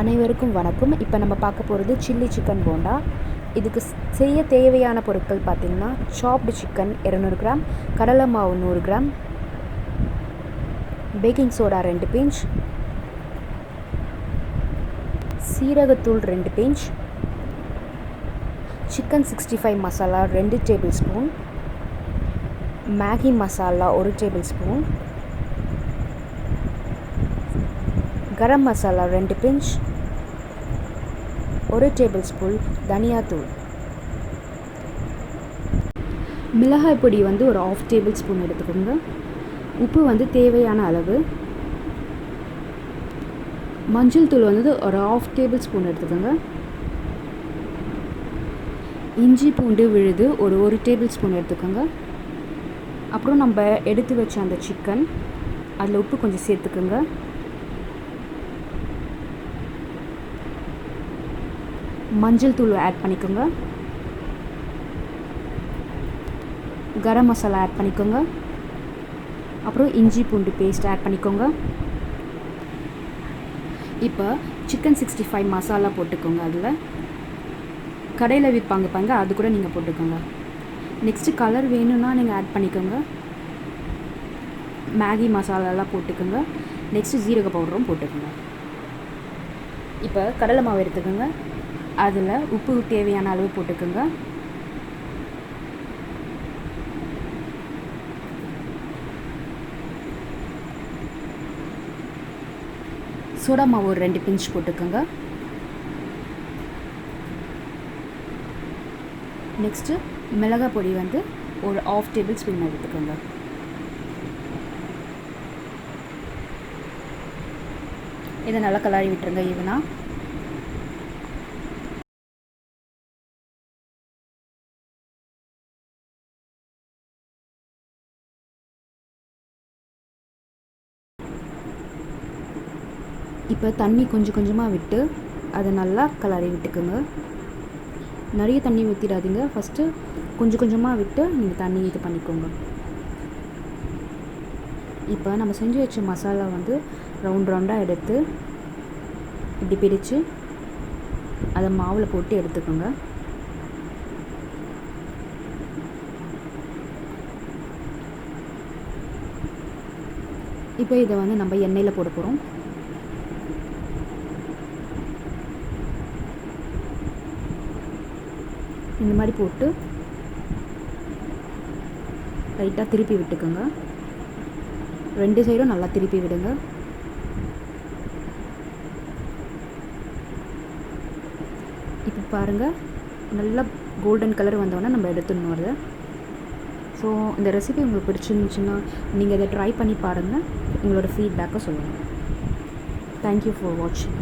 அனைவருக்கும் வணக்கம். இப்போ நம்ம பார்க்க போகிறது சில்லி சிக்கன் போண்டா. இதுக்கு செய்ய தேவையான பொருட்கள் பார்த்திங்கன்னா, சாப்டு சிக்கன் 200 கிராம், கடலை மாவு 100 கிராம், பேக்கிங் சோடா 2 பிஞ்ச், சீரகத்தூள் 2 pinch, chicken 65 masala 2 tablespoon, Maggi masala 1 tablespoon, garam masala 2 pinch, 1 tablespoon தனியாத்தூள், மிளகாய் பொடி வந்து ஒரு 1/2 டேபிள் ஸ்பூன் எடுத்துக்கோங்க. உப்பு வந்து தேவையான அளவு, மஞ்சள் தூள் வந்து ஒரு 1/2 டேபிள் ஸ்பூன் எடுத்துக்கோங்க. இஞ்சி பூண்டு விழுது ஒரு 1 டேபிள் ஸ்பூன் எடுத்துக்கோங்க. அப்புறம் நம்ம எடுத்து வச்ச அந்த சிக்கன், அதில் உப்பு கொஞ்சம் சேர்த்துக்கோங்க. மஞ்சள் தூள் ஆட் பண்ணிக்கோங்க. கரம் மசாலா ஆட் பண்ணிக்கோங்க. அப்புறம் இஞ்சி பூண்டு பேஸ்ட் ஆட் பண்ணிக்கோங்க. இப்போ சிக்கன் 65 மசாலா போட்டுக்கோங்க. அதில் கடையில் விற்பாங்க அது கூட நீங்கள் போட்டுக்கோங்க. நெக்ஸ்ட்டு கலர் வேணும்னா நீங்கள் ஆட் பண்ணிக்கோங்க. மேகி மசாலாலாம் போட்டுக்கோங்க. நெக்ஸ்ட்டு ஜீரக பவுடரும் போட்டுக்கோங்க. இப்போ கடலை மாவு எடுத்துக்கோங்க. அதில் உப்பு தேவையான அளவு போட்டுக்கோங்க. சோடா மாவு ஒரு 2 பிஞ்ச் போட்டுக்கோங்க. நெக்ஸ்ட்டு மிளகாய் பொடி வந்து ஒரு 1/2 டேபிள் ஸ்பூன் எடுத்துக்கோங்க. இதை நல்லா கலரி விட்டுருங்க ஈவனாக. இப்போ தண்ணி கொஞ்சம் கொஞ்சமாக விட்டு அதை நல்லா கலரி விட்டுக்குங்க. நிறைய தண்ணி ஊற்றிடாதீங்க. ஃபஸ்ட்டு கொஞ்சம் கொஞ்சமாக விட்டு நீங்கள் தண்ணி இது பண்ணிக்கோங்க. இப்போ நம்ம செஞ்சு வச்ச மசாலா வந்து ரவுண்டாக எடுத்து இப்படி பிரித்து அதை மாவில் போட்டு எடுத்துக்கோங்க. இப்போ இதை வந்து நம்ம எண்ணெயில் போட போகிறோம். இந்த மாதிரி போட்டு லைட்டாக திருப்பி விட்டுக்கோங்க. 2 சைடும் நல்லா திருப்பி விடுங்க. இப்போ பாருங்கள், நல்லா கோல்டன் கலர் வந்தோடனே நம்ம எடுத்துடணும் அதை. ஸோ இந்த ரெசிபி உங்களுக்கு பிடிச்சிருந்துச்சுன்னா நீங்கள் இதை ட்ரை பண்ணி பாருங்கள். உங்களோட ஃபீட்பேக்கை சொல்லுங்கள். தேங்க்யூ ஃபார் வாட்சிங்.